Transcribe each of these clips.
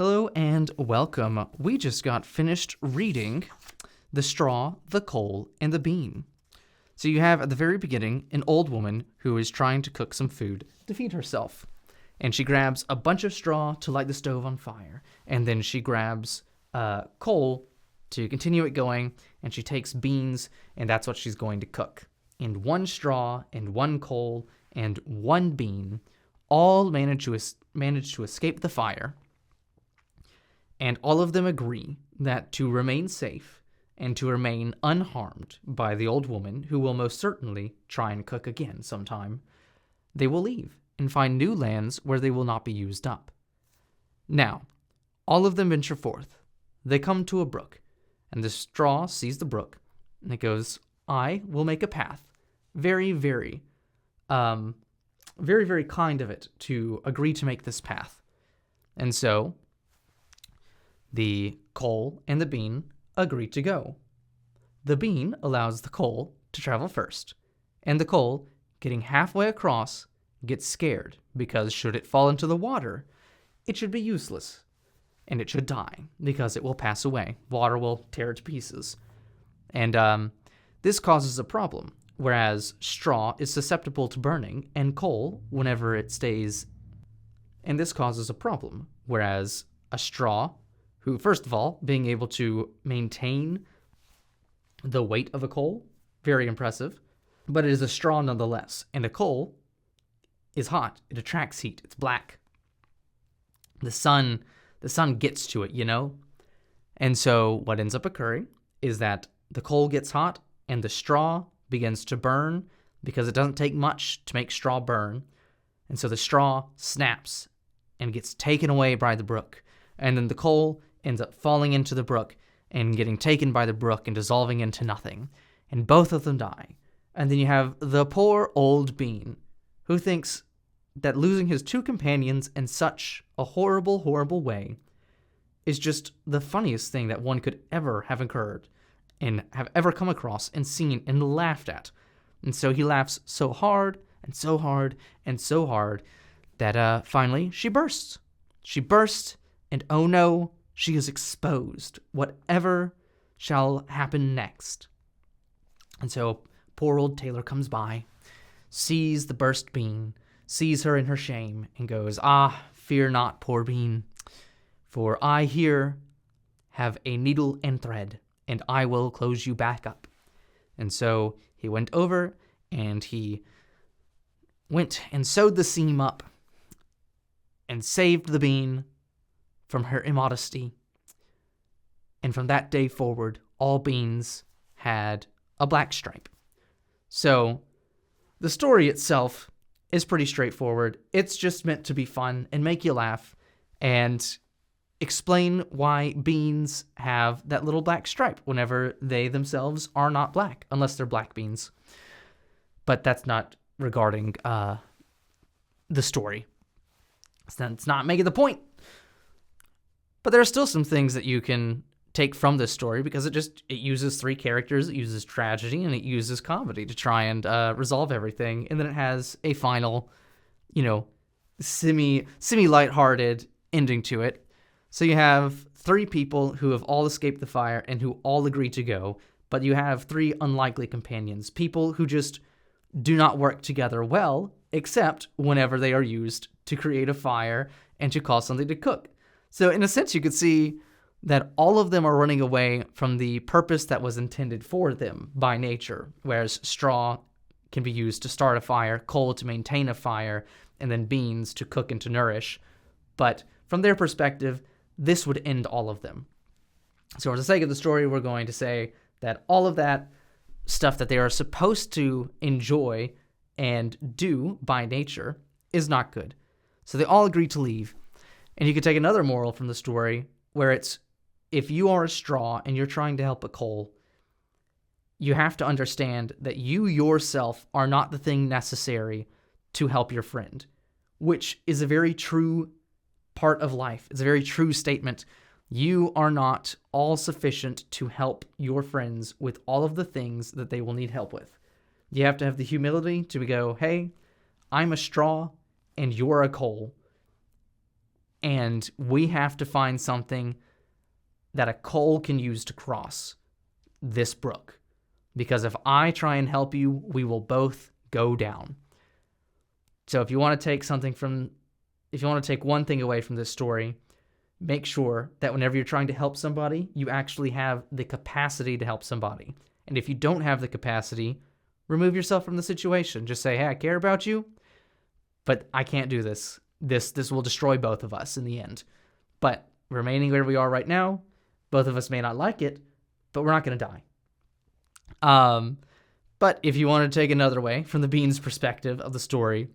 Hello and welcome. We just got finished reading The Straw, the Coal, and the Bean. So you have at the very beginning an old woman who is trying to cook some food to feed herself. And she grabs a bunch of straw to light the stove on fire. And then she grabs coal to continue it going. And she takes beans, and that's what she's going to cook. And one straw, and one coal, and one bean all manage to escape the fire. And all of them agree that to remain safe and to remain unharmed by the old woman, who will most certainly try and cook again sometime, they will leave and find new lands where they will not be used up. Now, all of them venture forth. They come to a brook, and the straw sees the brook, and it goes, I will make a path. Very, very kind of it to agree to make this path. And so the coal and the bean agree to go. The bean allows the coal to travel first, and the coal, getting halfway across, gets scared because should it fall into the water, it should be useless, and it should die because it will pass away. Water will tear it to pieces. And this causes a problem, whereas straw is susceptible to burning, and coal, whenever it stays... And this causes a problem, whereas a straw, who, first of all, being able to maintain the weight of a coal, very impressive, but it is a straw nonetheless. And a coal is hot. It attracts heat. It's black. The sun gets to it, you know? And so what ends up occurring is that the coal gets hot and the straw begins to burn because it doesn't take much to make straw burn. And so the straw snaps and gets taken away by the brook. And then the coal ends up falling into the brook and getting taken by the brook and dissolving into nothing. And both of them die. And then you have the poor old bean, who thinks that losing his two companions in such a horrible, horrible way is just the funniest thing that one could ever have occurred and have ever come across and seen and laughed at. And so he laughs so hard and so hard and so hard that finally she bursts. She bursts, and oh no, she is exposed. Whatever shall happen next. And so poor old Taylor comes by, sees the burst bean, sees her in her shame, and goes, Ah, fear not, poor bean, for I here have a needle and thread, and I will close you back up. And so he went over, and he went and sewed the seam up, and saved the bean from her immodesty. And from that day forward, all beans had a black stripe. So the story itself is pretty straightforward. It's just meant to be fun and make you laugh and explain why beans have that little black stripe whenever they themselves are not black, unless they're black beans. But that's not regarding the story. It's not making the point. But there are still some things that you can take from this story because it uses three characters, it uses tragedy, and it uses comedy to try and resolve everything. And then it has a final, semi-lighthearted ending to it. So you have three people who have all escaped the fire and who all agree to go, but you have three unlikely companions, people who just do not work together well, except whenever they are used to create a fire and to cause something to cook. So in a sense, you could see that all of them are running away from the purpose that was intended for them by nature, whereas straw can be used to start a fire, coal to maintain a fire, and then beans to cook and to nourish. But from their perspective, this would end all of them. So for the sake of the story, we're going to say that all of that stuff that they are supposed to enjoy and do by nature is not good. So they all agree to leave. And you could take another moral from the story where it's, if you are a straw and you're trying to help a coal, you have to understand that you yourself are not the thing necessary to help your friend, which is a very true part of life. It's a very true statement. You are not all sufficient to help your friends with all of the things that they will need help with. You have to have the humility to go, hey, I'm a straw and you're a coal. and we have to find something that a coal can use to cross this brook. Because if I try and help you, we will both go down. So if you want to take one thing away from this story, make sure that whenever you're trying to help somebody, you actually have the capacity to help somebody. And if you don't have the capacity, remove yourself from the situation. Just say, hey, I care about you, but I can't do this. This will destroy both of us in the end. But remaining where we are right now, both of us may not like it, but we're not going to die. But if you want to take another way from the bean's perspective of the story,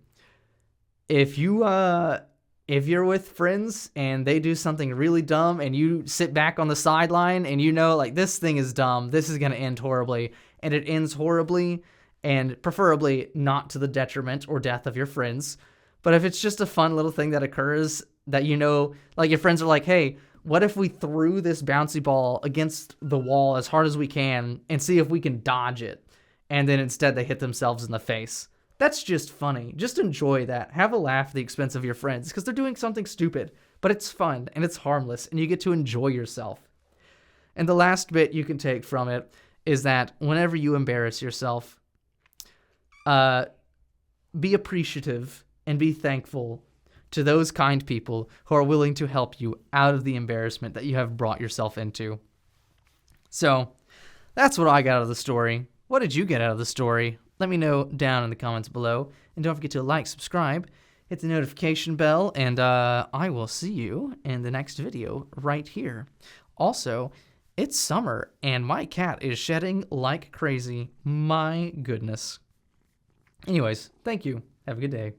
if you're with friends and they do something really dumb and you sit back on the sideline and you know, like, this thing is dumb, this is going to end horribly, and it ends horribly, and preferably not to the detriment or death of your friends. But if it's just a fun little thing that occurs that, you know, like your friends are like, hey, what if we threw this bouncy ball against the wall as hard as we can and see if we can dodge it? And then instead they hit themselves in the face. That's just funny. Just enjoy that. Have a laugh at the expense of your friends because they're doing something stupid, but it's fun and it's harmless and you get to enjoy yourself. And the last bit you can take from it is that whenever you embarrass yourself, be appreciative and be thankful to those kind people who are willing to help you out of the embarrassment that you have brought yourself into. So that's what I got out of the story. What did you get out of the story? Let me know down in the comments below. And don't forget to like, subscribe, hit the notification bell, and I will see you in the next video right here. Also, it's summer, and my cat is shedding like crazy. My goodness. Anyways, thank you. Have a good day.